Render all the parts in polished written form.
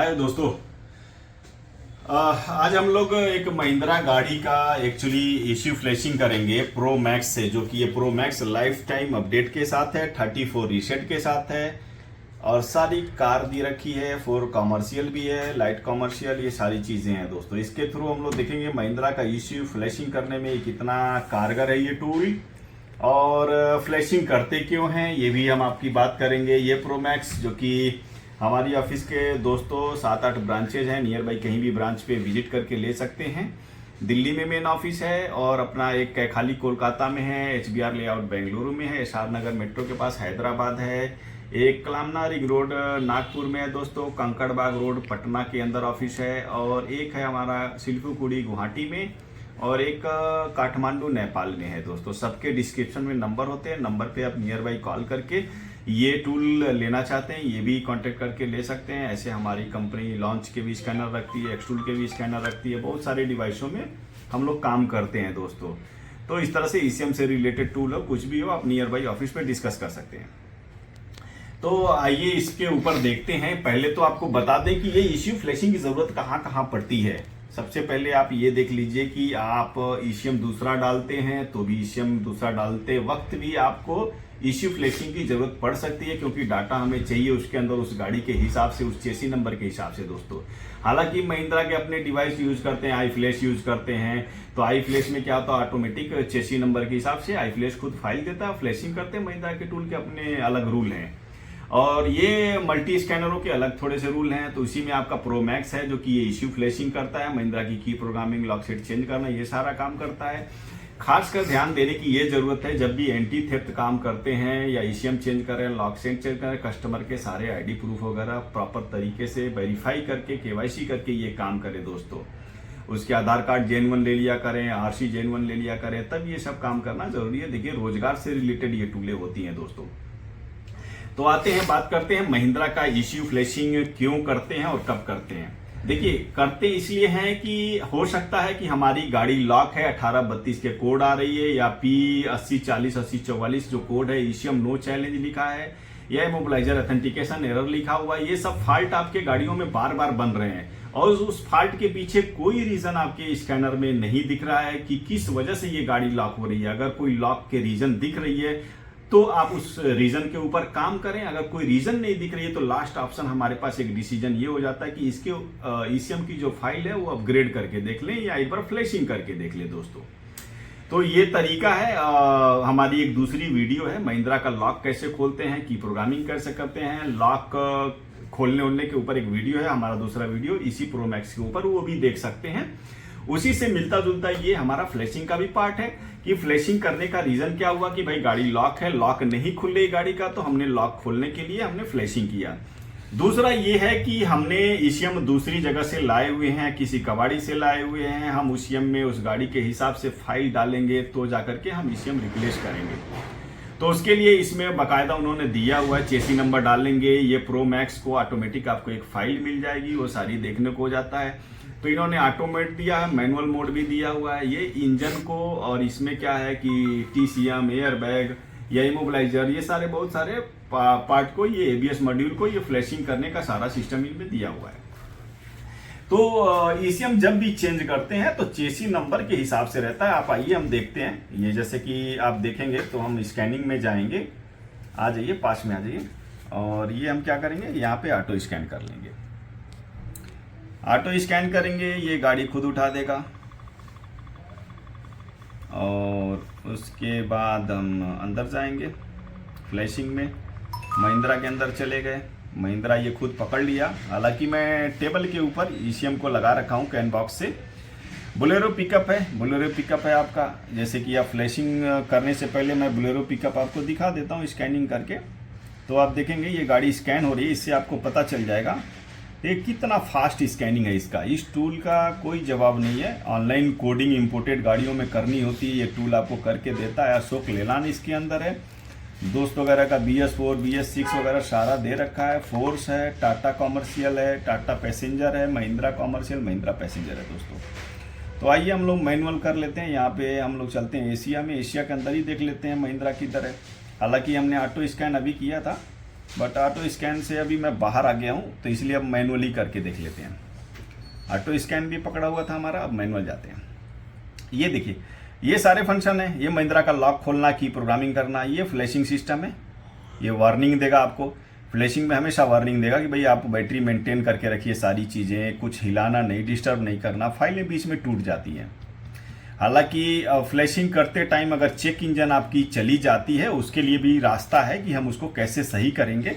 हाय दोस्तों। आज हम लोग एक महिंद्रा गाड़ी का एक्चुअली इश्यू फ्लैशिंग करेंगे प्रो मैक्स से, जो कि ये pro max life time update के साथ है, 34 रीसेट के साथ है और सारी कार दी रखी है। 4 कॉमर्शियल भी है, लाइट कॉमर्शियल, ये सारी चीज़ें हैं दोस्तों। इसके थ्रू हम लोग देखेंगे महिंद्रा का इश्यू फ्लैशिंग करने में कितना कारगर है ये टूल, और फ्लैशिंग करते क्यों हैं ये भी हम आपकी बात करेंगे। ये प्रो मैक्स जो कि हमारी ऑफिस के दोस्तों 7-8 ब्रांचेज हैं, नियर बाई कहीं भी ब्रांच पे विजिट करके ले सकते हैं। दिल्ली में मेन ऑफिस है और अपना एक कैखाली कोलकाता में है, HBR लेआउट बेंगलुरु में है, SR नगर मेट्रो के पास हैदराबाद है, एक कलामना रिंग रोड नागपुर में है दोस्तों, कंकड़बाग रोड पटना के अंदर ऑफिस है, और एक है हमारा सिल्फुकुड़ी गुवाहाटी में, और एक काठमांडू नेपाल में है दोस्तों। सबके डिस्क्रिप्शन में नंबर होते हैं, नंबर पे आप नियर बाई कॉल करके ये टूल लेना चाहते हैं ये भी कांटेक्ट करके ले सकते हैं। ऐसे हमारी कंपनी लॉन्च के भी स्कैनर रखती है, एक्सटूल के भी स्कैनर रखती है, बहुत सारे डिवाइसों में हम लोग काम करते हैं दोस्तों। तो इस तरह से ECM से रिलेटेड टूल हो, कुछ भी हो, आप नियर बाई ऑफिस में डिस्कस कर सकते हैं। तो आइए इसके ऊपर देखते हैं। पहले तो आपको बता दें कि ये इश्यू फ्लैशिंग की जरूरत कहाँ कहाँ पड़ती है। सबसे पहले आप ये देख लीजिए कि आप ECM दूसरा डालते हैं तो भी ECM दूसरा डालते वक्त भी आपको इश्यू फ्लैशिंग की जरूरत पड़ सकती है, क्योंकि डाटा हमें चाहिए उसके अंदर उस गाड़ी के हिसाब से, उस चेसी नंबर के हिसाब से दोस्तों। हालांकि महिंद्रा के अपने डिवाइस यूज करते हैं, आई फ्लैश यूज करते हैं, तो आई फ्लैश में क्या होता है, ऑटोमेटिक चेसी नंबर के हिसाब से आई फ्लैश खुद फाइल देता है, फ्लैशिंग करते हैं। महिंद्रा के टूल के अपने अलग रूल हैं और ये मल्टी स्कैनरों के अलग थोड़े से रूल हैं। तो इसी में आपका प्रो मैक्स है जो कि ये इश्यू फ्लैशिंग करता है, महिंद्रा की प्रोग्रामिंग, लॉक सेट चेंज करना, ये सारा काम करता है। खासकर ध्यान देने की ये जरूरत है, जब भी एंटी थेफ्ट काम करते हैं या ECM चेंज करें, लॉक सेट चेंज करें, कस्टमर के सारे ID प्रूफ वगैरह प्रॉपर तरीके से वेरीफाई करके KYC करके ये काम करें दोस्तों। उसके आधार कार्ड जेन्युइन ले लिया करें, RC जेन्युइन ले लिया करें, तब ये सब काम करना जरूरी है। देखिए रोजगार से रिलेटेड ये टूलें होती हैं दोस्तों। तो आते हैं, बात करते हैं महिंद्रा का इश्यू फ्लैशिंग क्यों करते हैं और कब करते हैं। देखिए करते इसलिए हैं कि हो सकता है कि हमारी गाड़ी लॉक है, 1832 के कोड आ रही है, या P8040 8044 जो कोड है, ECM नो चैलेंज लिखा है, या इमोबिलाइजर ऑथेंटिकेशन एरर लिखा हुआ है। ये सब फॉल्ट आपके गाड़ियों में बार बार बन रहे हैं और उस फॉल्ट के पीछे कोई रीजन आपके स्कैनर में नहीं दिख रहा है कि किस वजह से ये गाड़ी लॉक हो रही है। अगर कोई लॉक के रीजन दिख रही है तो आप उस रीजन के ऊपर काम करें। अगर कोई रीजन नहीं दिख रही है तो लास्ट ऑप्शन हमारे पास एक डिसीजन ये हो जाता है कि इसके ECM की जो फाइल है वो अपग्रेड करके देख लें या एक बार फ्लैशिंग करके देख लें दोस्तों। तो ये तरीका है। हमारी एक दूसरी वीडियो है, महिंद्रा का लॉक कैसे खोलते हैं, की प्रोग्रामिंग कैसे करते हैं, लॉक खोलने उलने के ऊपर एक वीडियो है, हमारा दूसरा वीडियो इसी प्रो मैक्स के ऊपर, वो भी देख सकते हैं। उसी से मिलता जुलता ये हमारा फ्लैशिंग का भी पार्ट है कि फ्लैशिंग करने का रीजन क्या हुआ कि भाई गाड़ी लॉक है, लॉक नहीं खुल रही गाड़ी का, तो हमने लॉक खोलने के लिए हमने फ्लैशिंग किया। दूसरा ये है कि हमने ECM दूसरी जगह से लाए हुए हैं, किसी कबाड़ी से लाए हुए हैं, हम उस ECM में उस गाड़ी के हिसाब से फाइल डालेंगे तो जाकर के हम ECM रिप्लेस करेंगे। तो उसके लिए इसमें बाकायदा उन्होंने दिया हुआ है, चेसी नंबर डालेंगे, ये प्रो मैक्स को ऑटोमेटिक आपको एक फाइल मिल जाएगी, वो सारी देखने को हो जाता है। तो इन्होंने ऑटोमेट दिया है, मैनुअल मोड भी दिया हुआ है। ये इंजन को, और इसमें क्या है कि TCM, एयर बैग या इमोबिलाइजर, ये सारे बहुत सारे पार्ट को, ये ABS मॉड्यूल को ये फ्लैशिंग करने का सारा सिस्टम इनमें दिया हुआ है। तो ECM जब भी चेंज करते हैं तो चेसी नंबर के हिसाब से रहता है। आप आइए हम देखते हैं। ये जैसे कि आप देखेंगे तो हम स्कैनिंग में जाएंगे, आ जाइए पास में आ जाइए, और ये हम क्या करेंगे, यहाँ पे ऑटो स्कैन कर लेंगे। ऑटो स्कैन करेंगे, ये गाड़ी खुद उठा देगा, और उसके बाद हम अंदर जाएंगे फ्लैशिंग में, महिंद्रा के अंदर चले गए, महिंद्रा ये खुद पकड़ लिया। हालांकि मैं टेबल के ऊपर ECM को लगा रखा हूँ कैन बॉक्स से। बोलेरो पिकअप है, बोलेरो पिकअप है आपका। जैसे कि आप फ्लैशिंग करने से पहले मैं बोलेरो पिकअप आपको दिखा देता हूँ स्कैनिंग करके, तो आप देखेंगे ये गाड़ी स्कैन हो रही है, इससे आपको पता चल जाएगा ये कितना फास्ट स्कैनिंग है इसका। इस टूल का कोई जवाब नहीं है। ऑनलाइन कोडिंग इंपोर्टेड गाड़ियों में करनी होती है, ये टूल आपको करके देता है। अशोक लेलैंड इसके अंदर है, दोस्त वगैरह का BS4 BS6 वगैरह सारा दे रखा है। फोर्स है, टाटा कॉमर्शियल है, टाटा पैसेंजर है, महिंद्रा कॉमर्शियल, महिंद्रा पैसेंजर है दोस्तों। तो आइए हम लोग मैनुअल कर लेते हैं। यहाँ पे हम लोग चलते हैं एशिया में, एशिया के अंदर ही देख लेते हैं महिंद्रा की तरह। हालांकि हमने ऑटो स्कैन अभी किया था, बट ऑटो स्कैन से अभी मैं बाहर आ गया हूँ, तो इसलिए अब मैनुअली करके देख लेते हैं। ऑटो स्कैन भी पकड़ा हुआ था हमारा, अब मैनुअल जाते हैं। ये देखिए, ये सारे फंक्शन है। ये महिंद्रा का लॉक खोलना, की प्रोग्रामिंग करना, ये फ्लैशिंग सिस्टम है। ये वार्निंग देगा आपको, फ्लैशिंग में हमेशा वार्निंग देगा कि भाई आप बैटरी मेंटेन करके रखिए, सारी चीज़ें, कुछ हिलाना नहीं, डिस्टर्ब नहीं करना। फाइलें बीच में टूट जाती हैं। हालांकि फ्लैशिंग करते टाइम अगर चेक इंजन आपकी चली जाती है, उसके लिए भी रास्ता है कि हम उसको कैसे सही करेंगे।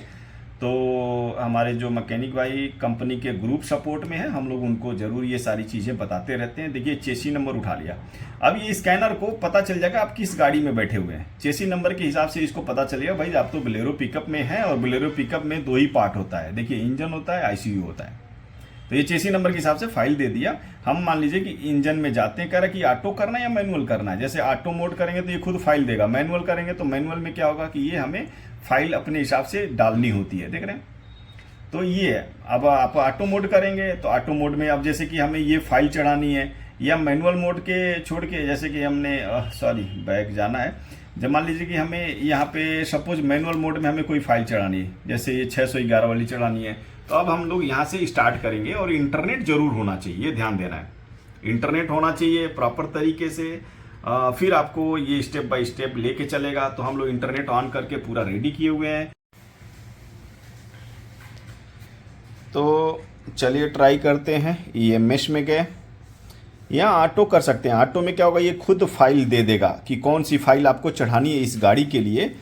तो हमारे जो मैकेनिक भाई कंपनी के ग्रुप सपोर्ट में है, हम लोग उनको ज़रूर ये सारी चीज़ें बताते रहते हैं। देखिए, चेसी नंबर उठा लिया। अब ये स्कैनर को पता चल जाएगा आप किस गाड़ी में बैठे हुए हैं। चेसी नंबर के हिसाब से इसको पता चलेगा भाई आप तो बोलेरो पिकअप में हैं, और बोलेरो पिकअप में 2 ही पार्ट होता है। देखिए, इंजन होता है, आईसीयू होता है। तो ये चेसी नंबर के हिसाब से फाइल दे दिया। हम मान लीजिए कि इंजन में जाते हैं, कह रहा है कि ऑटो करना है या मैनुअल करना है। जैसे ऑटो मोड करेंगे तो ये खुद फाइल देगा, मैनुअल करेंगे तो मैनुअल में क्या होगा कि ये हमें फाइल अपने हिसाब से डालनी होती है। देख रहे हैं, तो ये है। अब आप ऑटो मोड करेंगे तो ऑटो मोड में अब जैसे कि हमें ये फाइल चढ़ानी है, या मैनुअल मोड के छोड़ के, जैसे कि हमने बैक जाना है। जब मान लीजिए कि हमें यहाँ पे सपोज मैनुअल मोड में हमें कोई फाइल चढ़ानी है, जैसे ये 611 वाली चढ़ानी है, तो अब हम लोग यहाँ से स्टार्ट करेंगे। और इंटरनेट जरूर होना चाहिए, ध्यान देना है, इंटरनेट होना चाहिए प्रॉपर तरीके से। फिर आपको ये स्टेप बाय स्टेप लेके चलेगा। तो हम लोग इंटरनेट ऑन करके पूरा रेडी किए हुए हैं। तो चलिए ट्राई करते हैं। EMS में गए, यहाँ ऑटो कर सकते हैं। ऑटो में क्या होगा, ये खुद फाइल दे देगा कि कौन सी फाइल आपको चढ़ानी है इस गाड़ी के लिए।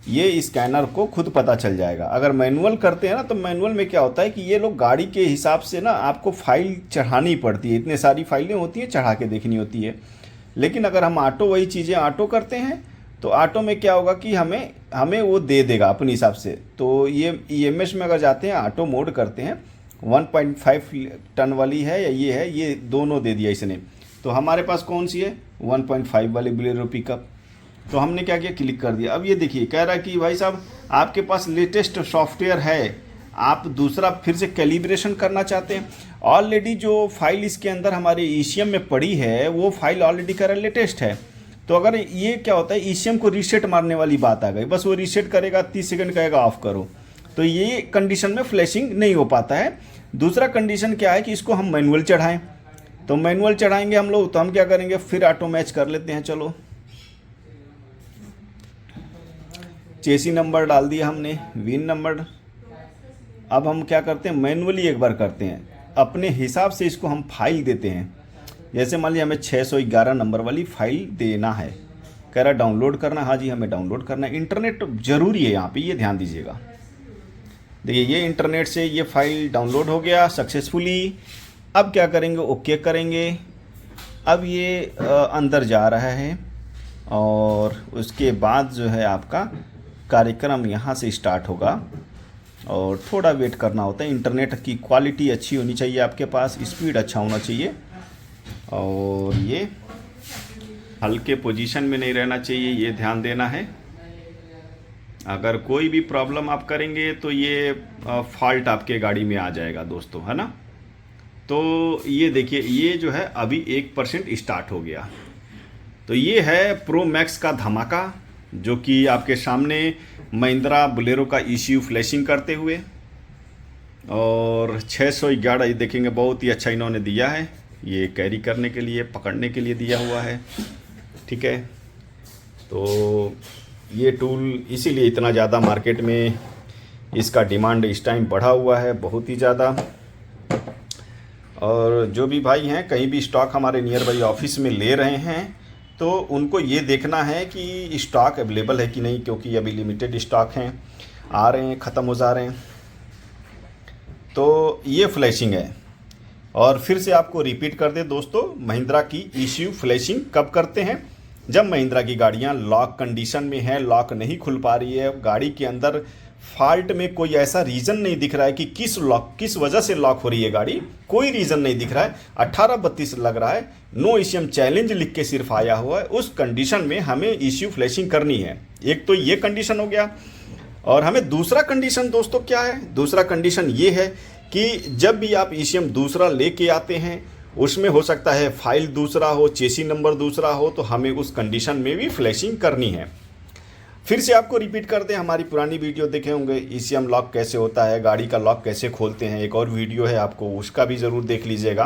ये स्कैनर को खुद पता चल जाएगा। अगर मैनुअल करते हैं ना, तो मैनुअल में क्या होता है कि ये लोग गाड़ी के हिसाब से ना आपको फाइल चढ़ानी पड़ती है। इतने सारी फाइलें होती हैं, चढ़ा के देखनी होती है। लेकिन अगर हम ऑटो वही चीज़ें ऑटो करते हैं, तो ऑटो में क्या होगा कि हमें वो दे देगा अपने हिसाब से। तो ये EMS में अगर जाते हैं, ऑटो मोड करते हैं, 1.5 टन वाली है या ये है, ये दोनों दे दिया इसने। तो हमारे पास कौन सी है, 1.5 वाली बोलेरो पिकअप। तो हमने क्या किया, क्लिक कर दिया। अब ये देखिए, कह रहा है कि भाई साहब आपके पास लेटेस्ट सॉफ्टवेयर है, आप दूसरा फिर से कैलिब्रेशन करना चाहते हैं। ऑलरेडी जो फाइल इसके अंदर हमारे ECM में पड़ी है, वो फाइल ऑलरेडी कह रहा है लेटेस्ट है। तो अगर ये क्या होता है, ECM को रीसेट मारने वाली बात आ गई, बस वो रीसेट करेगा, 30 सेकंड कहेगा ऑफ करो। तो ये कंडीशन में फ्लैशिंग नहीं हो पाता है। दूसरा कंडीशन क्या है कि इसको हम मैनुअल चढ़ाएं। तो मैनुअल चढ़ाएंगे हम लोग, तो हम क्या करेंगे, फिर ऑटो मैच कर लेते हैं। चलो, चेसी नंबर डाल दिया हमने, विन नंबर। अब हम क्या करते हैं, मैनुअली एक बार करते हैं, अपने हिसाब से इसको हम फाइल देते हैं। जैसे मान लीजिए हमें 611 नंबर वाली फाइल देना है, कह रहा डाउनलोड करना। हाँ जी, हमें डाउनलोड करना है। इंटरनेट जरूरी है यहाँ पे, ये ध्यान दीजिएगा। देखिए, ये इंटरनेट से ये फाइल डाउनलोड हो गया सक्सेसफुली। अब क्या करेंगे, ओके करेंगे। अब ये अंदर जा रहा है, और उसके बाद जो है आपका कार्यक्रम यहाँ से स्टार्ट होगा। और थोड़ा वेट करना होता है। इंटरनेट की क्वालिटी अच्छी होनी चाहिए आपके पास, स्पीड अच्छा होना चाहिए, और ये हल्के पोजीशन में नहीं रहना चाहिए, ये ध्यान देना है। अगर कोई भी प्रॉब्लम आप करेंगे तो ये फॉल्ट आपके गाड़ी में आ जाएगा दोस्तों, है ना। तो ये देखिए, ये जो है अभी 1% स्टार्ट हो गया। तो ये है प्रो मैक्स का धमाका, जो कि आपके सामने महिंद्रा बोलेरो का ECU फ्लैशिंग करते हुए। और 611 ये देखेंगे, बहुत ही अच्छा इन्होंने दिया है। ये कैरी करने के लिए, पकड़ने के लिए दिया हुआ है, ठीक है। तो ये टूल इसीलिए इतना ज़्यादा मार्केट में इसका डिमांड इस टाइम बढ़ा हुआ है, बहुत ही ज़्यादा। और जो भी भाई हैं कहीं भी स्टॉक हमारे नियर बाई ऑफिस में ले रहे हैं, तो उनको ये देखना है कि स्टॉक अवेलेबल है कि नहीं, क्योंकि अभी लिमिटेड स्टॉक हैं, आ रहे हैं, ख़त्म हो जा रहे हैं। तो ये फ्लैशिंग है। और फिर से आपको रिपीट कर दे दोस्तों, महिंद्रा की ECU फ्लैशिंग कब करते हैं, जब महिंद्रा की गाड़ियां लॉक कंडीशन में है, लॉक नहीं खुल पा रही है, गाड़ी के अंदर फॉल्ट में कोई ऐसा रीज़न नहीं दिख रहा है कि किस वजह से लॉक हो रही है गाड़ी, कोई रीज़न नहीं दिख रहा है, 1832 लग रहा है, नो ECM चैलेंज लिख के सिर्फ आया हुआ है, उस कंडीशन में हमें ECU फ्लैशिंग करनी है। एक तो ये कंडीशन हो गया। और हमें दूसरा कंडीशन दोस्तों क्या है, दूसरा कंडीशन ये है कि जब भी आप ECM दूसरा लेके आते हैं, उसमें हो सकता है फाइल दूसरा हो, चेसी नंबर दूसरा हो, तो हमें उस कंडीशन में भी फ्लैशिंग करनी है। फिर से आपको रिपीट करते हैं, हमारी पुरानी वीडियो देखे होंगे, ईसीएम लॉक कैसे होता है, गाड़ी का लॉक कैसे खोलते हैं, एक और वीडियो है, आपको उसका भी ज़रूर देख लीजिएगा।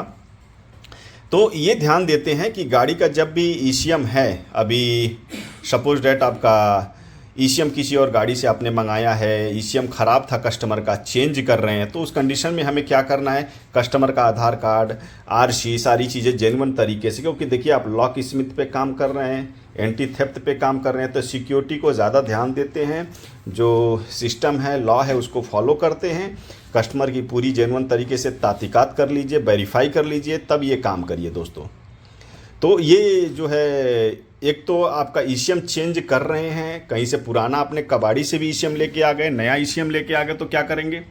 तो ये ध्यान देते हैं कि गाड़ी का जब भी ईसीएम है, अभी सपोज डेट आपका ईसीएम किसी और गाड़ी से आपने मंगाया है, ईसीएम ख़राब था, कस्टमर का चेंज कर रहे हैं, तो उस कंडीशन में हमें क्या करना है, कस्टमर का आधार कार्ड, आरसी, सारी चीज़ें जेन्युइन तरीके से, क्योंकि देखिए आप लॉक स्मिथ पे काम कर रहे हैं, एंटी थेफ्ट पे काम कर रहे हैं, तो सिक्योरिटी को ज़्यादा ध्यान देते हैं, जो सिस्टम है, लॉ है, उसको फॉलो करते हैं। कस्टमर की पूरी जेन्युइन तरीके से तहकीकात कर लीजिए, वेरीफाई कर लीजिए, तब ये काम करिए दोस्तों। तो ये जो है, एक तो आपका ईसीएम चेंज कर रहे हैं, कहीं से पुराना आपने कबाड़ी से भी ईसीएम लेके आ गए, नया ईसीएम लेके आ गए, तो क्या करेंगे,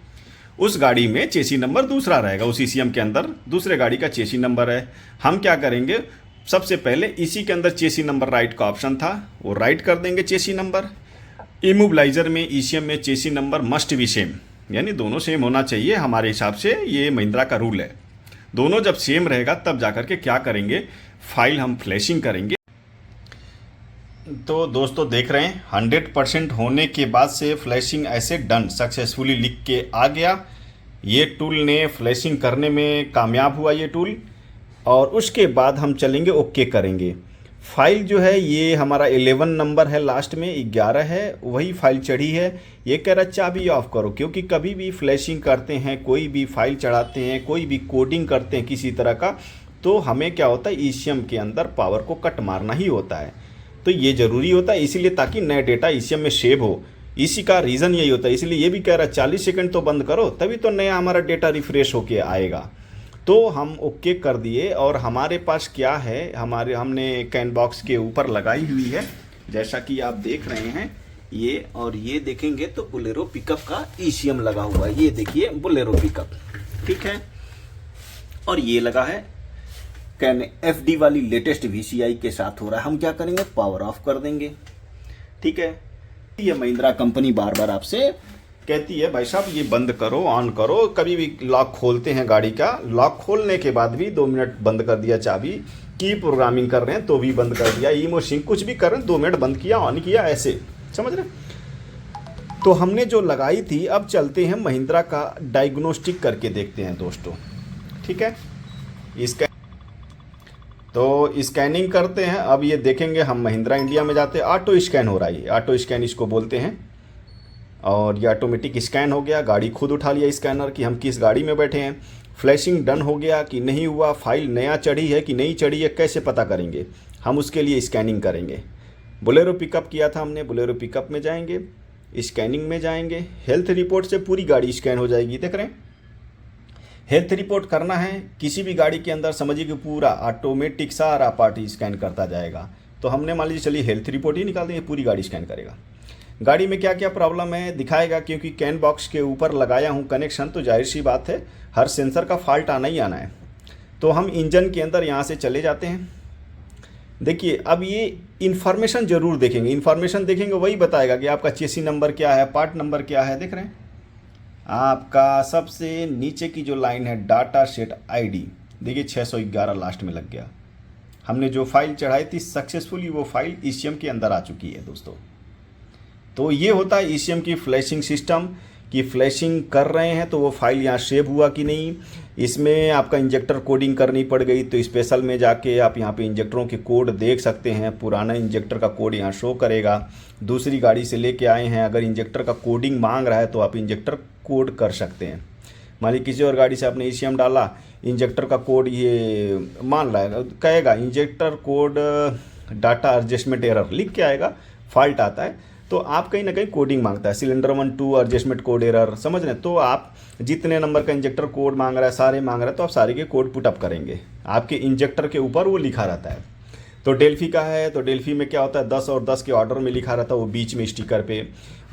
उस गाड़ी में चेसी नंबर दूसरा रहेगा, उस ईसीएम के अंदर दूसरे गाड़ी का चेसी नंबर है। हम क्या करेंगे, सबसे पहले इसी के अंदर चेसी नंबर राइट का ऑप्शन था, वो राइट कर देंगे चेसी नंबर। इमोबिलाइजर में, ईसीएम में चेसी नंबर मस्ट बी सेम, यानी दोनों सेम होना चाहिए हमारे हिसाब से, ये महिंद्रा का रूल है। दोनों जब सेम रहेगा तब जाकर के क्या करेंगे, फाइल हम फ्लैशिंग करेंगे। तो दोस्तों देख रहे हैं 100% होने के बाद से फ्लैशिंग ऐसे डन सक्सेसफुली लिख के आ गया। ये टूल ने फ्लैशिंग करने में कामयाब हुआ ये टूल, और उसके बाद हम चलेंगे ओके करेंगे। फाइल जो है ये हमारा 11 नंबर है, लास्ट में 11 है, वही फाइल चढ़ी है। ये कह रहा चाबी ऑफ करो, क्योंकि कभी भी फ्लैशिंग करते हैं, कोई भी फाइल चढ़ाते हैं, कोई भी कोडिंग करते हैं किसी तरह का, तो हमें क्या होता है, ईसीएम के अंदर पावर को कट मारना ही होता है। तो ये ज़रूरी होता है, इसीलिए ताकि नए डेटा ईसीएम में सेव हो, इसी का रीज़न यही होता है। इसलिए ये भी कह रहा है 40 सेकंड तो बंद करो, तभी तो नया हमारा डेटा रिफ्रेश होके आएगा। तो हम ओके कर दिए, और हमारे पास क्या है, हमने कैन बॉक्स के ऊपर लगाई हुई है, जैसा कि आप देख रहे हैं ये, और ये देखेंगे तो बोलेरो पिकअप का ईसीएम लगा हुआ है, ये देखिए बोलेरो पिकअप, ठीक है। और ये लगा है कैन एफडी वाली लेटेस्ट वीसीआई के साथ हो रहा है। हम क्या करेंगे, पावर ऑफ कर देंगे, ठीक है। ये महिंद्रा कंपनी बार बार आपसे कहती है भाई साहब ये बंद करो, ऑन करो। कभी भी लॉक खोलते हैं गाड़ी का, लॉक खोलने के बाद भी 2 मिनट बंद कर दिया चाबी, की प्रोग्रामिंग कर रहे हैं तो भी बंद कर दिया, ईमो सिंक कुछ भी कर रहे हैं 2 मिनट बंद किया, ऑन किया, ऐसे समझ रहे। तो हमने जो लगाई थी, अब चलते हैं महिंद्रा का डायग्नोस्टिक करके देखते हैं दोस्तों, ठीक है। इसका तो स्कैनिंग करते हैं। अब ये देखेंगे हम महिंद्रा इंडिया में जाते हैं, ऑटो स्कैन हो रहा है, ऑटो स्कैन इसको बोलते हैं, और ये ऑटोमेटिक स्कैन हो गया, गाड़ी खुद उठा लिया स्कैनर कि हम किस गाड़ी में बैठे हैं। फ्लैशिंग डन हो गया कि नहीं हुआ, फाइल नया चढ़ी है कि नहीं चढ़ी है, कैसे पता करेंगे, हम उसके लिए स्कैनिंग करेंगे। बोलेरो पिकअप किया था हमने, बोलेरो पिकअप में जाएंगे, स्कैनिंग में जाएंगे, हेल्थ रिपोर्ट से पूरी गाड़ी स्कैन हो जाएगी। देख रहे हैं, हेल्थ रिपोर्ट करना है किसी भी गाड़ी के अंदर, समझिए कि पूरा ऑटोमेटिक सारा पार्ट स्कैन करता जाएगा। तो हमने मान लीजिए चलिए हेल्थ रिपोर्ट ही निकाल देंगे, पूरी गाड़ी स्कैन करेगा। गाड़ी में क्या क्या प्रॉब्लम है दिखाएगा, क्योंकि कैन बॉक्स के ऊपर लगाया हूँ कनेक्शन, तो जाहिर सी बात है हर सेंसर का फॉल्ट आना ही आना है। तो हम इंजन के अंदर यहाँ से चले जाते हैं। देखिए अब ये इन्फॉर्मेशन ज़रूर देखेंगे, इन्फॉर्मेशन देखेंगे वही बताएगा कि आपका चेसी नंबर क्या है, पार्ट नंबर क्या है। देख रहे हैं, आपका सबसे नीचे की जो लाइन है डाटा सेट आईडी, देखिए 611 लास्ट में लग गया। हमने जो फाइल चढ़ाई थी सक्सेसफुली वो फाइल ईसीएम के अंदर आ चुकी है दोस्तों। तो ये होता है ईसीएम की फ्लैशिंग सिस्टम, कि फ्लैशिंग कर रहे हैं तो वो फाइल यहाँ सेव हुआ कि नहीं। इसमें आपका इंजेक्टर कोडिंग करनी पड़ गई तो स्पेशल में जाके आप यहाँ पे इंजेक्टरों के कोड देख सकते हैं, पुराना इंजेक्टर का कोड यहाँ शो करेगा। दूसरी गाड़ी से लेके आए हैं, अगर इंजेक्टर का कोडिंग मांग रहा है तो आप इंजेक्टर कोड कर सकते हैं। मान लीजिए किसी और गाड़ी से आपने ईसीएम डाला, इंजेक्टर का कोड ये मान रहा है, कहेगा injector code data adjustment error लिख के आएगा, फॉल्ट आता है तो आप कहीं ना कहीं कोडिंग मांगता है, सिलेंडर 1 2 एडजस्टमेंट कोड एरर, समझ रहे हैं। तो आप जितने नंबर का इंजेक्टर कोड मांग रहा है, सारे मांग रहा है, तो आप सारे के कोड पुटअप करेंगे, आपके इंजेक्टर के ऊपर वो लिखा रहता है। तो डेल्फी का है तो डेल्फी में क्या होता है 10 और 10 के ऑर्डर में लिखा रहता है, वो बीच में स्टिकर पे।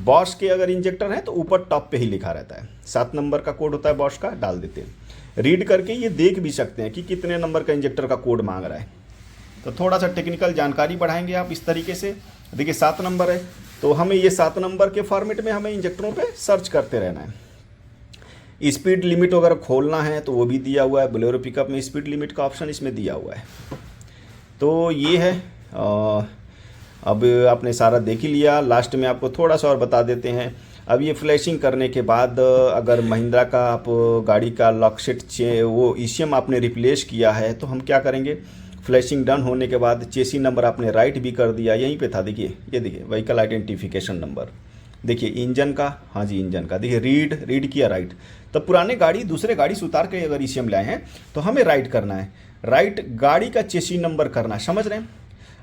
बॉश के अगर इंजेक्टर है तो ऊपर टॉप पे ही लिखा रहता है, 7 नंबर का कोड होता है बॉश का, डाल देते हैं। रीड करके ये देख भी सकते हैं कि कितने नंबर का इंजेक्टर का कोड मांग रहा है। तो थोड़ा सा टेक्निकल जानकारी बढ़ाएंगे आप इस तरीके से। देखिए 7 नंबर है तो हमें ये 7 नंबर के फॉर्मेट में हमें इंजेक्टरों पे सर्च करते रहना है। स्पीड लिमिट अगर खोलना है तो वो भी दिया हुआ है, बोलेरो पिकअप में स्पीड लिमिट का ऑप्शन इसमें दिया हुआ है। तो ये है अब आपने सारा देख ही लिया, लास्ट में आपको थोड़ा सा और बता देते हैं। अब ये फ्लैशिंग करने के बाद अगर महिंद्रा का आप गाड़ी का लॉक सेट वो ईसीएम आपने रिप्लेस किया है तो हम क्या करेंगे, फ्लैशिंग डन होने के बाद चेसी नंबर आपने राइट भी कर दिया, यहीं पे था देखिए, ये देखिए व्हीकल आइडेंटिफिकेशन नंबर, देखिए इंजन का, हाँ जी इंजन का, देखिए रीड किया राइट। तो पुराने गाड़ी दूसरे गाड़ी से उतार के अगर ईसीएम लाए हैं तो हमें राइट करना है, राइट गाड़ी का चेसी नंबर करना है, समझ रहे हैं।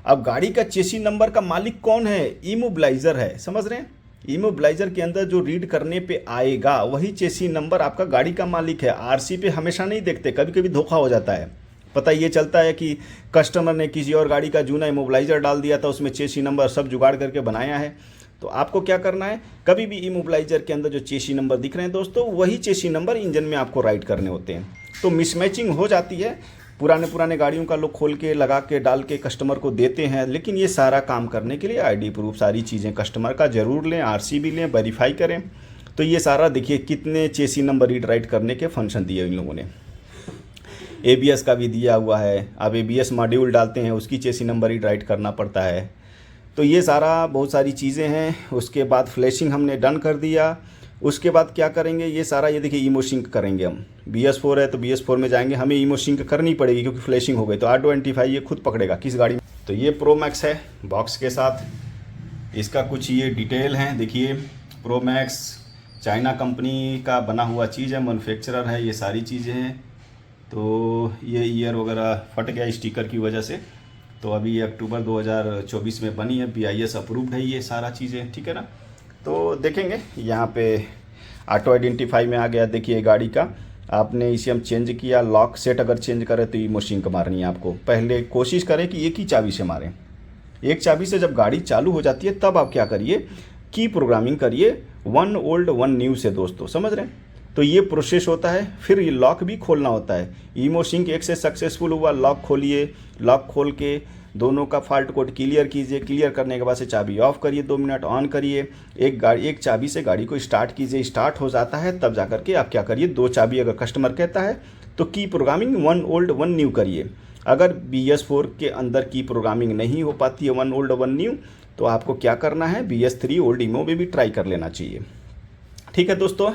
अब गाड़ी का चेसी नंबर का मालिक कौन है, इमोबिलाइजर है, समझ रहे हैं। इमोबिलाइजर के अंदर जो रीड करने पे आएगा वही चेसी नंबर आपका गाड़ी का मालिक है। आरसी पे हमेशा नहीं देखते, कभी कभी धोखा हो जाता है। पता ये चलता है कि कस्टमर ने किसी और गाड़ी का जूना इमोबिलाइजर डाल दिया था, उसमें चेसी नंबर सब जुगाड़ करके बनाया है। तो आपको क्या करना है, कभी भी इमोबिलाइजर के अंदर जो चेसी नंबर दिख रहे हैं दोस्तों, वही चेसी नंबर इंजन में आपको राइट करने होते हैं। तो मिसमैचिंग हो जाती है, पुराने गाड़ियों का लोग खोल के लगा के डाल के कस्टमर को देते हैं, लेकिन ये सारा काम करने के लिए आईडी प्रूफ सारी चीज़ें कस्टमर का ज़रूर लें, आरसी भी लें, वेरीफाई करें। तो ये सारा देखिए कितने चेसी नंबर रीड राइट करने के फंक्शन दिए इन लोगों ने। एबीएस का भी दिया हुआ है, अब एबीएस मॉड्यूल डालते हैं उसकी चेसी नंबर रीड राइट करना पड़ता है। तो ये सारा बहुत सारी चीज़ें हैं। उसके बाद फ्लैशिंग हमने डन कर दिया, उसके बाद क्या करेंगे, ये सारा ये देखिए ईमो सिंक करेंगे हम। BS4 है तो BS4 में जाएंगे, हमें ईमो सिंक करनी पड़ेगी क्योंकि फ्लैशिंग हो गई। तो R25 ये खुद पकड़ेगा किस गाड़ी में। तो ये प्रो मैक्स है बॉक्स के साथ, इसका कुछ ये डिटेल हैं देखिए। प्रो मैक्स चाइना कंपनी का बना हुआ चीज़ है, मैन्युफैक्चरर है, ये सारी चीज़ें हैं। तो ये ईयर वगैरह फट गया स्टिकर की वजह से, तो अभी ये अक्टूबर 2024 में बनी है, BIS अप्रूव्ड है ये सारा चीज़ें, ठीक है ना। तो देखेंगे यहाँ पे ऑटो आइडेंटिफाई में आ गया, देखिए गाड़ी का आपने इसे हम चेंज किया, लॉक सेट अगर चेंज करें तो ईमो सिंक मारनी है आपको। पहले कोशिश करें कि एक ही चाबी से मारें, एक चाबी से जब गाड़ी चालू हो जाती है तब आप क्या करिए, की प्रोग्रामिंग करिए 1 ओल्ड 1 न्यू से दोस्तों, समझ रहे हैं। तो ये प्रोसेस होता है, फिर ये लॉक भी खोलना होता है। ईमो सिंक एक से सक्सेसफुल हुआ, लॉक खोलिए, लॉक खोल के दोनों का फॉल्ट कोड क्लियर कीजिए, क्लियर करने के बाद से चाबी ऑफ करिए, 2 मिनट ऑन करिए, एक चाबी से गाड़ी को स्टार्ट कीजिए, स्टार्ट हो जाता है तब जा करके आप क्या करिए, 2 चाबी अगर कस्टमर कहता है तो की प्रोग्रामिंग 1 ओल्ड 1 न्यू करिए। अगर BS4 के अंदर की प्रोग्रामिंग नहीं हो पाती है 1 ओल्ड 1 न्यू, तो आपको क्या करना है, BS3 ओल्ड ईमो में भी ट्राई कर लेना चाहिए, ठीक है दोस्तों।